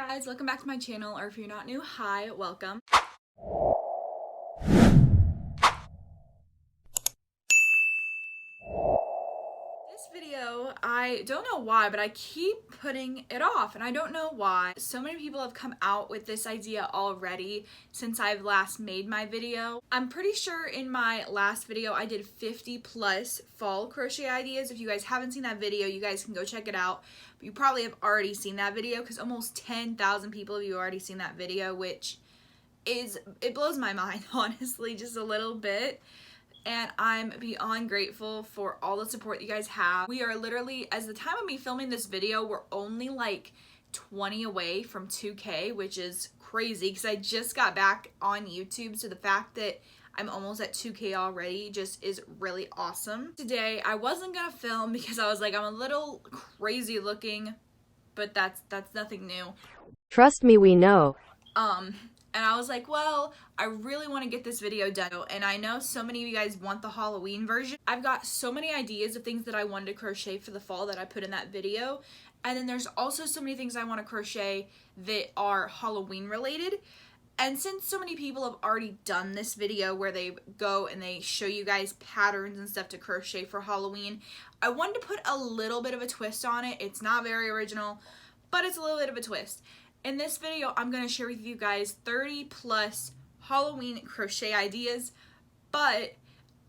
guys, welcome back to my channel, or if you're not new, hi, welcome. This video, I don't know why, but I keep putting it off, and I don't know why. So many people have come out with this idea already since I've last made my video. I'm pretty sure in my last video I did 50 plus fall crochet ideas. If you guys haven't seen that video, you guys can go check it out. But you probably have already seen that video because almost 10,000 people of you have already seen that video, which it blows my mind, honestly, just a little bit. And I'm beyond grateful for all the support you guys have. We are literally, as the time of me filming this video, we're only like 20 away from 2K, which is crazy because I just got back on YouTube. So the fact that I'm almost at 2K already just is really awesome. Today, I wasn't gonna film because I was like, I'm a little crazy looking, but that's nothing new. Trust me, we know. And I was like, well, I really want to get this video done. And I know so many of you guys want the Halloween version. I've got so many ideas of things that I wanted to crochet for the fall that I put in that video. And then there's also so many things I want to crochet that are Halloween related. And since so many people have already done this video where they go and they show you guys patterns and stuff to crochet for Halloween, I wanted to put a little bit of a twist on it. It's not very original, but it's a little bit of a twist. In this video, I'm going to share with you guys 30 plus Halloween crochet ideas, but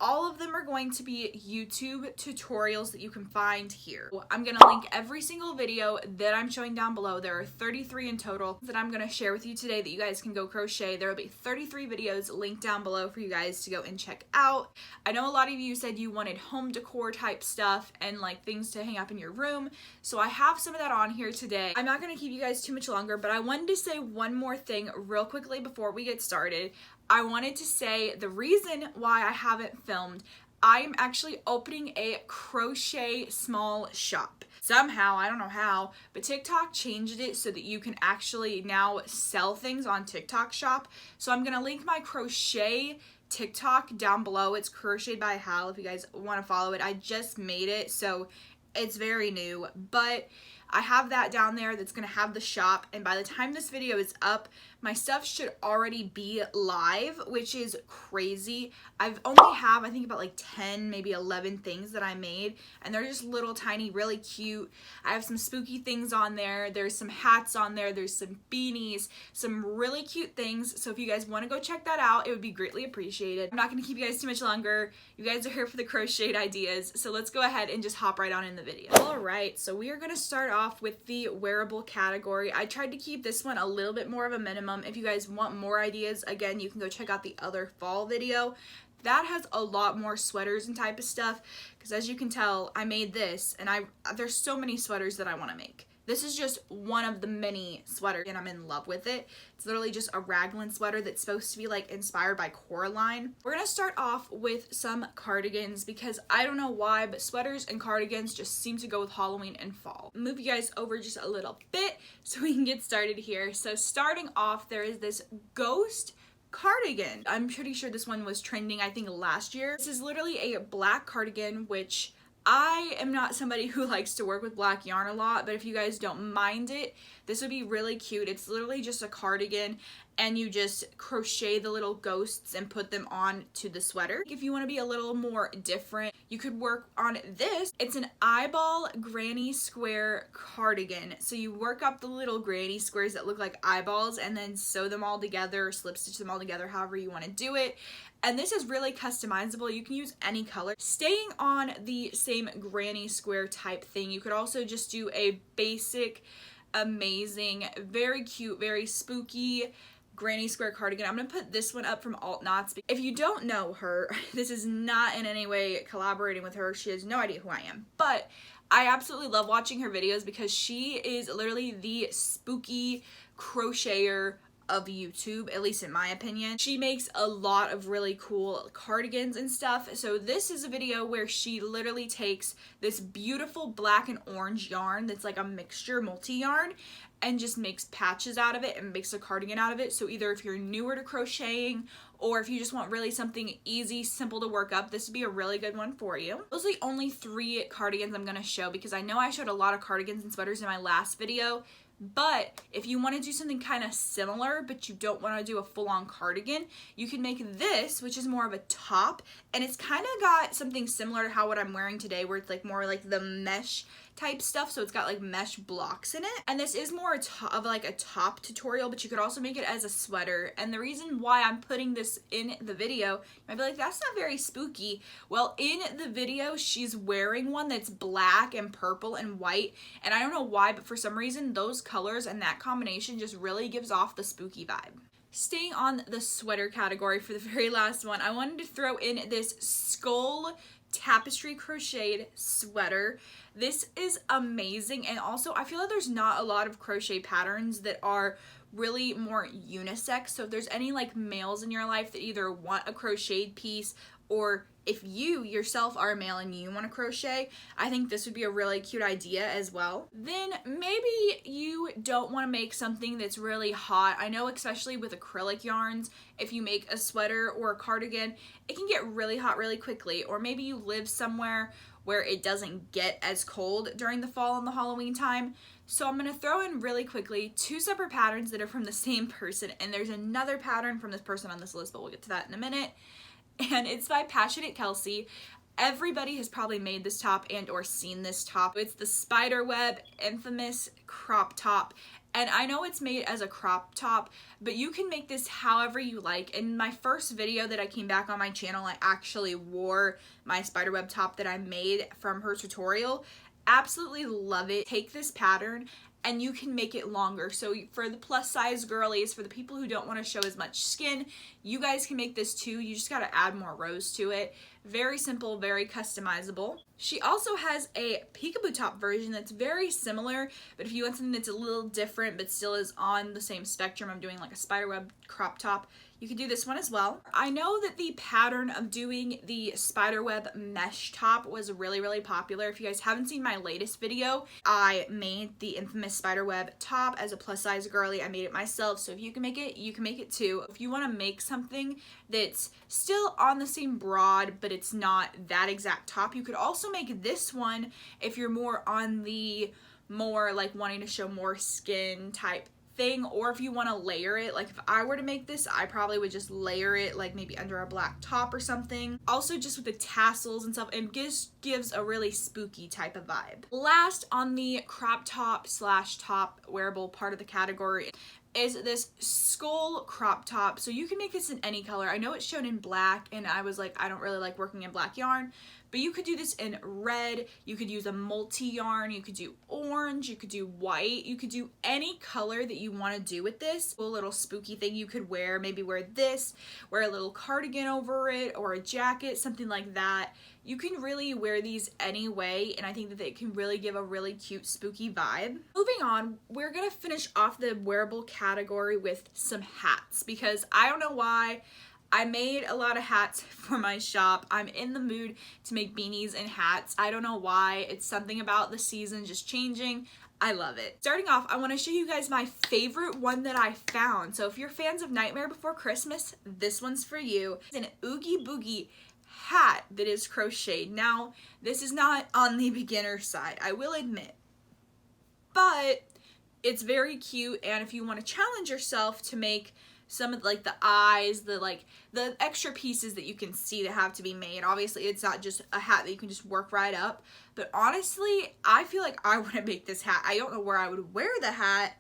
all of them are going to be YouTube tutorials that you can find here. I'm going to link every single video that I'm showing down below. There are 33 in total that I'm going to share with you today that you guys can go crochet. There will be 33 videos linked down below for you guys to go and check out. I know a lot of you said you wanted home decor type stuff and like things to hang up in your room, so I have some of that on here today. I'm not going to keep you guys too much longer, but I wanted to say one more thing real quickly before we get started. I wanted to say the reason why I haven't filmed, I am actually opening a crochet small shop. Somehow, I don't know how, but TikTok changed it so that you can actually now sell things on TikTok shop. So I'm going to link my crochet TikTok down below. It's Crocheted by Hal if you guys want to follow it. I just made it, so it's very new, but I have that down there that's going to have the shop, and by the time this video is up, my stuff should already be live, which is crazy. I've only have, I think, about like 10, maybe 11 things that I made, and they're just little tiny, really cute. I have some spooky things on there. There's some hats on there. There's some beanies, some really cute things. So if you guys want to go check that out, it would be greatly appreciated. I'm not going to keep you guys too much longer. You guys are here for the crocheted ideas, so let's go ahead and just hop right on in the video. All right, so we are going to start off with the wearable category. I tried to keep this one a little bit more of a minimum. If you guys want more ideas, again, you can go check out the other fall video. That has a lot more sweaters and type of stuff, because as you can tell, I made this, and there's so many sweaters that I want to make. This is just one of the many sweaters, and I'm in love with it. It's literally just a raglan sweater that's supposed to be like inspired by Coraline. We're gonna start off with some cardigans because I don't know why, but sweaters and cardigans just seem to go with Halloween and fall. Move you guys over just a little bit so we can get started here. So starting off, there is this ghost cardigan. I'm pretty sure this one was trending, I think, last year. This is literally a black cardigan, which I am not somebody who likes to work with black yarn a lot, but if you guys don't mind it, this would be really cute. It's literally just a cardigan, and you just crochet the little ghosts and put them on to the sweater. If you want to be a little more different, you could work on this. It's an eyeball granny square cardigan. So you work up the little granny squares that look like eyeballs and then sew them all together, slip stitch them all together, however you want to do it. And this is really customizable. You can use any color. Staying on the same granny square type thing, you could also just do a basic, amazing, very cute, very spooky granny square cardigan. I'm gonna put this one up from Alt Knots. If you don't know her, this is not in any way collaborating with her. She has no idea who I am, but I absolutely love watching her videos because she is literally the spooky crocheter of YouTube, at least in my opinion. She makes a lot of really cool cardigans and stuff. So this is a video where she literally takes this beautiful black and orange yarn that's like a mixture multi-yarn and just makes patches out of it and makes a cardigan out of it. So either if you're newer to crocheting or if you just want really something easy, simple to work up, this would be a really good one for you. Those are the only 3 cardigans I'm gonna show because I know I showed a lot of cardigans and sweaters in my last video, But if you want to do something kind of similar, but you don't want to do a full-on cardigan, you can make this, which is more of a top, and it's kind of got something similar to how what I'm wearing today, where it's like more like the mesh type stuff, so it's got like mesh blocks in it. And this is more of like a top tutorial, but you could also make it as a sweater. And the reason why I'm putting this in the video, you might be like, that's not very spooky. Well, in the video, she's wearing one that's black and purple and white, and I don't know why, but for some reason, those colors and that combination just really gives off the spooky vibe. Staying on the sweater category for the very last one, I wanted to throw in this skull tapestry crocheted sweater. This is amazing, and also I feel like there's not a lot of crochet patterns that are really more unisex. So if there's any like males in your life that either want a crocheted piece, or if you yourself are a male and you want to crochet, I think this would be a really cute idea as well. Then maybe you don't want to make something that's really hot. I know, especially with acrylic yarns, if you make a sweater or a cardigan, it can get really hot really quickly. Or maybe you live somewhere where it doesn't get as cold during the fall and the Halloween time. So I'm going to throw in really quickly 2 separate patterns that are from the same person, and there's another pattern from this person on this list, but we'll get to that in a minute. And it's by Passionate Kelsey. Everybody has probably made this top and or seen this top. It's the spiderweb infamous crop top. And I know it's made as a crop top, but you can make this however you like. In my first video that I came back on my channel, I actually wore my spiderweb top that I made from her tutorial. Absolutely love it. Take this pattern and you can make it longer. So for the plus size girlies, for the people who don't want to show as much skin, you guys can make this too. You just got to add more rows to it. Very simple, very customizable. She also has a peekaboo top version that's very similar, but if you want something that's a little different but still is on the same spectrum of doing like a spiderweb crop top, you could do this one as well. I know that the pattern of doing the spiderweb mesh top was really, really popular. If you guys haven't seen my latest video, I made the infamous spiderweb top as a plus size girly. I made it myself, so if you can make it, you can make it too. If you want to make something that's still on the same broad, but it's not that exact top, you could also make this one if you're more on the more like wanting to show more skin type thing, or if you want to layer it. Like if I were to make this, I probably would just layer it like maybe under a black top or something. Also just with the tassels and stuff, it gives a really spooky type of vibe. Last on the crop top slash top wearable part of the category is this skull crop top. So you can make this in any color. I know it's shown in black, and I was like, I don't really like working in black yarn, but you could do this in red, you could use a multi yarn, you could do orange, you could do white, you could do any color that you want to do with this. A little spooky thing you could wear, maybe wear this, wear a little cardigan over it, or a jacket, something like that. You can really wear these any way, and I think that it can really give a really cute spooky vibe. Moving on, we're gonna finish off the wearable category with some hats, because I don't know why, I made a lot of hats for my shop. I'm in the mood to make beanies and hats. I don't know why. It's something about the season just changing. I love it. Starting off, I want to show you guys my favorite one that I found. So if you're fans of Nightmare Before Christmas, this one's for you. It's an Oogie Boogie hat that is crocheted. Now, this is not on the beginner side, I will admit, but it's very cute. And if you want to challenge yourself to make some of like the eyes, the extra pieces that you can see that have to be made. Obviously, it's not just a hat that you can just work right up. But honestly, I feel like I want to make this hat. I don't know where I would wear the hat,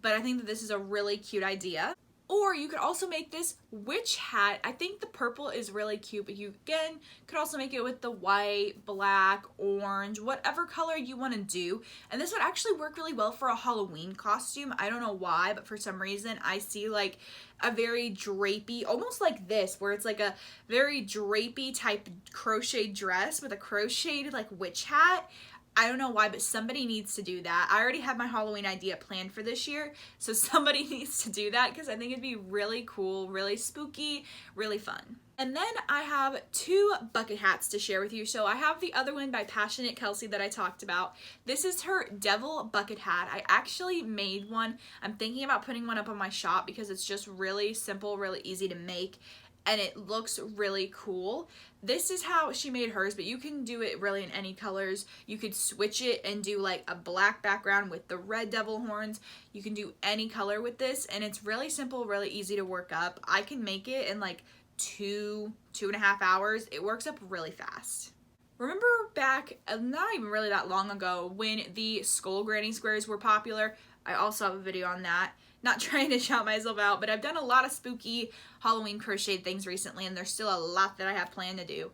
but I think that this is a really cute idea. Or you could also make this witch hat. I think the purple is really cute, but you, again, could also make it with the white, black, orange, whatever color you want to do. And this would actually work really well for a Halloween costume. I don't know why, but for some reason, I see like a very drapey, almost like this, where it's like a very drapey type crochet dress with a crocheted like witch hat. I don't know why, but somebody needs to do that. I already have my Halloween idea planned for this year, so somebody needs to do that because I think it'd be really cool, really spooky, really fun. And then I have 2 bucket hats to share with you. So I have the other one by Passionate Kelsey that I talked about. This is her devil bucket hat. I actually made one. I'm thinking about putting one up on my shop because it's just really simple, really easy to make. and it looks really cool. This is how she made hers, but you can do it really in any colors. You could switch it and do like a black background with the red devil horns. You can do any color with this, and it's really simple, really easy to work up. I can make it in like 2.5 hours. It works up really fast. Remember back, not even really that long ago, when the skull granny squares were popular? I also have a video on that. Not trying to shout myself out, but I've done a lot of spooky Halloween crocheted things recently, and there's still a lot that I have planned to do.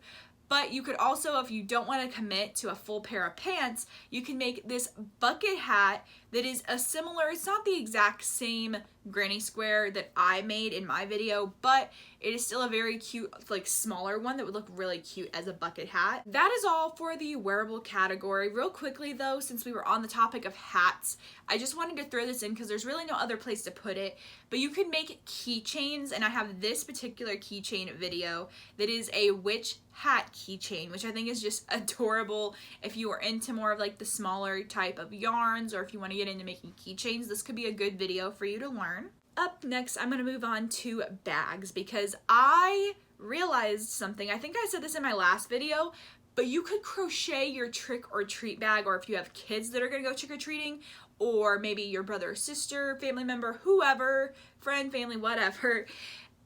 But you could also, if you don't want to commit to a full pair of pants, you can make this bucket hat that is a similar, it's not the exact same granny square that I made in my video, but it is still a very cute, like smaller one that would look really cute as a bucket hat. That is all for the wearable category. Real quickly though, since we were on the topic of hats, I just wanted to throw this in because there's really no other place to put it, but you can make keychains, and I have this particular keychain video that is a witch hat keychain, which I think is just adorable. If you are into more of like the smaller type of yarns, or if you want to get into making keychains, this could be a good video for you to learn. Up next, I'm going to move on to bags, because I realized something. I think I said this in my last video, but you could crochet your trick or treat bag, or if you have kids that are going to go trick-or-treating, or maybe your brother or sister, family member, whoever, friend, family, whatever.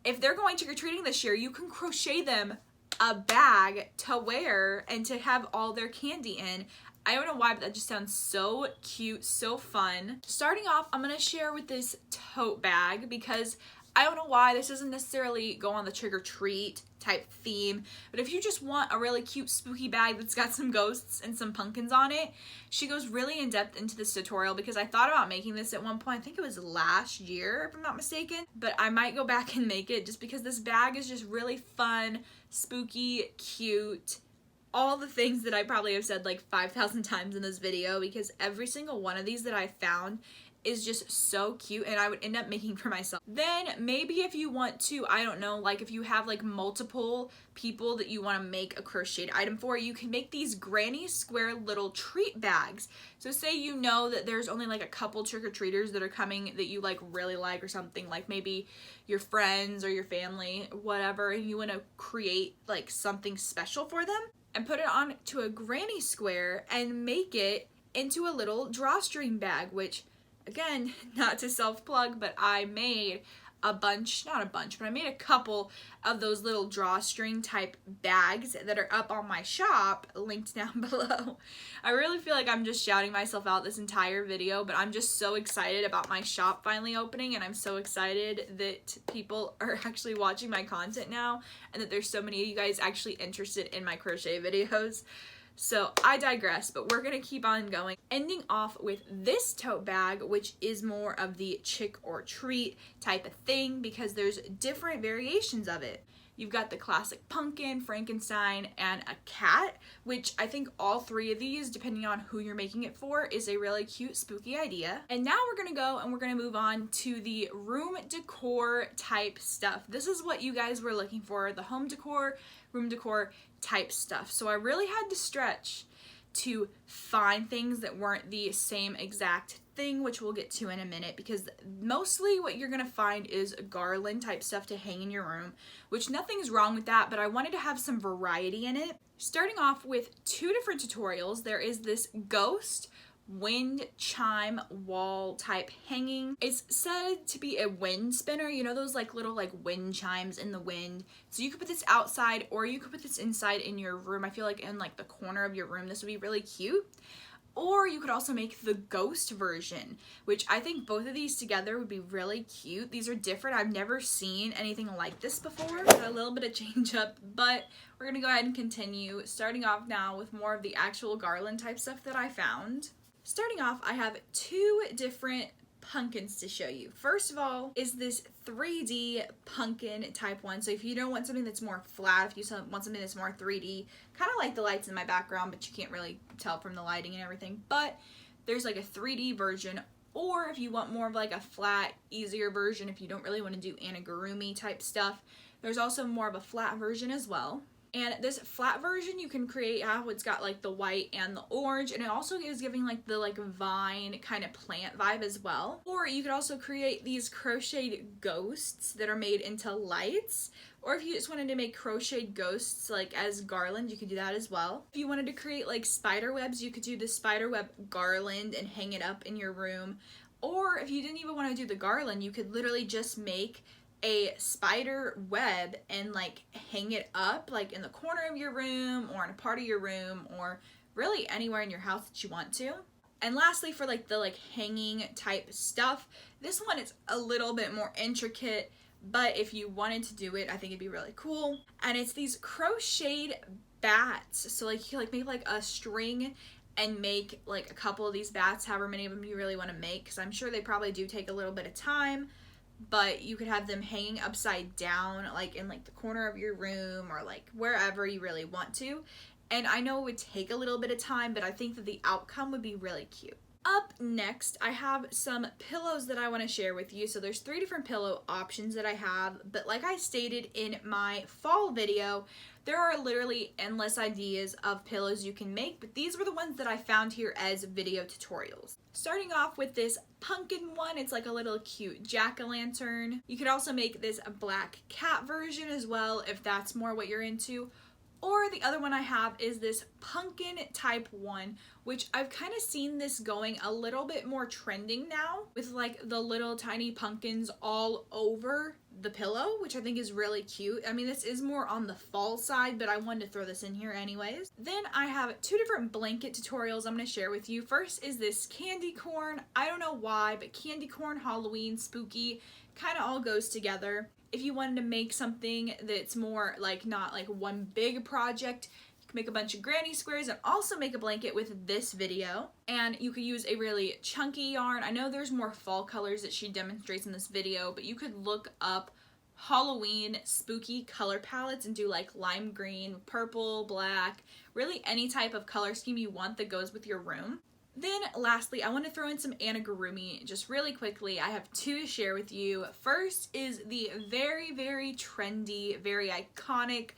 If they're going trick-or-treating this year, you can crochet them a bag to wear and to have all their candy in. I don't know why, but that just sounds so cute, so fun. Starting off, I'm going to share with this tote bag, because I don't know why this doesn't necessarily go on the trick-or-treat type theme, but if you just want a really cute spooky bag that's got some ghosts and some pumpkins on it, she goes really in depth into this tutorial, because I thought about making this at one point. I think it was last year, if I'm not mistaken, but I might go back and make it just because this bag is just really fun, spooky, cute, all the things that I probably have said like 5,000 times in this video, because every single one of these that I found is just so cute, and I would end up making for myself. Then maybe if you want to, I don't know, like if you have like multiple people that you want to make a crocheted item for, you can make these granny square little treat bags. So say you know that there's only like a couple trick-or-treaters that are coming that you like really like, or something, like maybe your friends or your family, whatever, and you want to create like something special for them and put it on to a granny square and make it into a little drawstring bag, which, again, not to self-plug, but I made a bunch, not a bunch, but I made a couple of those little drawstring type bags that are up on my shop, linked down below. I really feel like I'm just shouting myself out this entire video, but I'm just so excited about my shop finally opening, and I'm so excited that people are actually watching my content now, and that there's so many of you guys actually interested in my crochet videos. So I digress, but we're going to keep on going. Ending off with this tote bag, which is more of the trick or treat type of thing, because there's different variations of it. You've got the classic pumpkin, Frankenstein, and a cat, which I think all three of these, depending on who you're making it for, is a really cute, spooky idea. And now we're gonna go and we're gonna move on to the room decor type stuff. This is what you guys were looking for, the home decor, room decor type stuff. So I really had to stretch to find things that weren't the same exact thing, which we'll get to in a minute, because mostly what you're gonna find is garland type stuff to hang in your room, which nothing's wrong with that, but I wanted to have some variety in it. Starting off with two different tutorials, there is this ghost wind chime wall type hanging. It's said to be a wind spinner, you know those like little like wind chimes in the wind. So you could put this outside, or you could put this inside in your room. I feel like in like the corner of your room this would be really cute. Or you could also make the ghost version, which I think both of these together would be really cute. These are different. I've never seen anything like this before. So a little bit of change up, but we're gonna go ahead and continue. Starting off now with more of the actual garland type stuff that I found. Starting off, I have two different pumpkins to show you. First of all is this 3D pumpkin type one. So if you don't want something that's more flat, if you want something that's more 3D, kind of like the lights in my background, but you can't really tell from the lighting and everything, but there's like a 3D version. Or if you want more of like a flat, easier version, if you don't really want to do amigurumi type stuff, there's also more of a flat version as well. And this flat version you can create how it's got like the white and the orange, and it also is giving like the like vine kind of plant vibe as well. Or you could also create these crocheted ghosts that are made into lights. Or if you just wanted to make crocheted ghosts like as garland, you could do that as well. If you wanted to create like spider webs, you could do the spider web garland and hang it up in your room. Or if you didn't even want to do the garland, you could literally just make a spider web and like hang it up like in the corner of your room or in a part of your room or really anywhere in your house that you want to. And lastly, for like the like hanging type stuff, this one is a little bit more intricate, but if you wanted to do it, I think it'd be really cool. And it's these crocheted bats. So like you can like make like a string and make like a couple of these bats, however many of them you really want to make, because I'm sure they probably do take a little bit of time, but you could have them hanging upside down like in like the corner of your room or like wherever you really want to. And I know it would take a little bit of time, but I think that the outcome would be really cute. Up next, I have some pillows that I want to share with you. So there's 3 different pillow options that I have, but like I stated in my fall video, there are literally endless ideas of pillows you can make, but these were the ones that I found here as video tutorials. Starting off with this pumpkin one, it's like a little cute jack-o'-lantern. You could also make this a black cat version as well if that's more what you're into. Or the other one I have is this pumpkin type one, which I've kind of seen this going a little bit more trending now with like the little tiny pumpkins all over the pillow, which I think is really cute. I mean, this is more on the fall side, but I wanted to throw this in here anyways. Then I have 2 different blanket tutorials I'm going to share with you. First is this candy corn. I don't know why, but candy corn, Halloween, spooky, kind of all goes together. If you wanted to make something that's more like not like one big project, you can make a bunch of granny squares and also make a blanket with this video. And you could use a really chunky yarn. I know there's more fall colors that she demonstrates in this video, but you could look up Halloween spooky color palettes and do like lime green, purple, black, really any type of color scheme you want that goes with your room. Then lastly, I want to throw in some amigurumi just really quickly. I have 2 to share with you. First is the very, very trendy, very iconic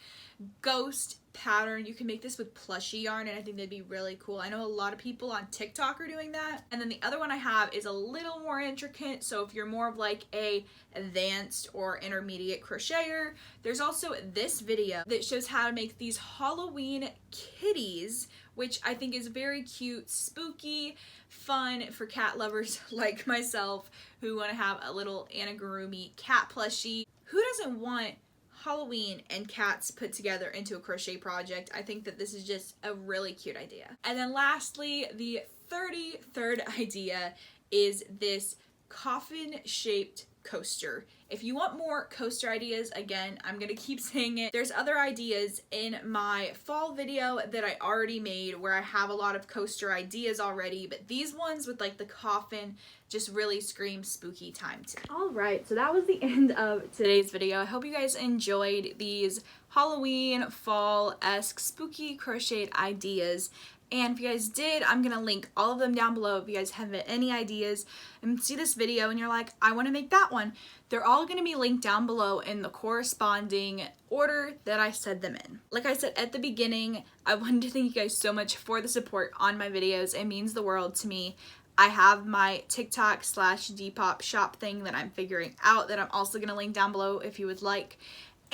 ghost pattern. You can make this with plushie yarn, and I think that'd be really cool. I know a lot of people on TikTok are doing that. And then the other one I have is a little more intricate, so if you're more of like a advanced or intermediate crocheter, there's also this video that shows how to make these Halloween kitties, which I think is very cute, spooky, fun for cat lovers like myself who want to have a little amigurumi cat plushie. Who doesn't want Halloween and cats put together into a crochet project? I think that this is just a really cute idea. And then lastly, the 33rd idea is this coffin shaped coaster. If you want more coaster ideas, again, I'm gonna keep saying it. There's other ideas in my fall video that I already made where I have a lot of coaster ideas already, but these ones with like the coffin just really scream spooky time to me. Alright, so that was the end of today's video. I hope you guys enjoyed these Halloween, fall-esque, spooky crocheted ideas. And if you guys did, I'm going to link all of them down below if you guys have any ideas and see this video and you're like, I want to make that one. They're all going to be linked down below in the corresponding order that I said them in. Like I said at the beginning, I wanted to thank you guys so much for the support on my videos. It means the world to me. I have my TikTok / Depop shop thing that I'm figuring out that I'm also going to link down below if you would like.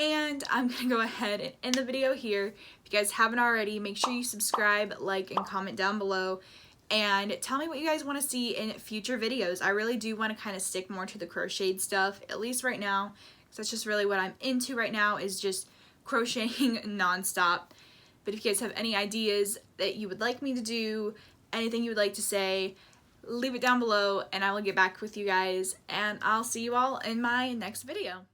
And I'm going to go ahead and end the video here. If you guys haven't already, make sure you subscribe, like, and comment down below. And tell me what you guys want to see in future videos. I really do want to kind of stick more to the crocheted stuff, at least right now. Because that's just really what I'm into right now, is just crocheting nonstop. But if you guys have any ideas that you would like me to do, anything you would like to say, leave it down below and I will get back with you guys. And I'll see you all in my next video.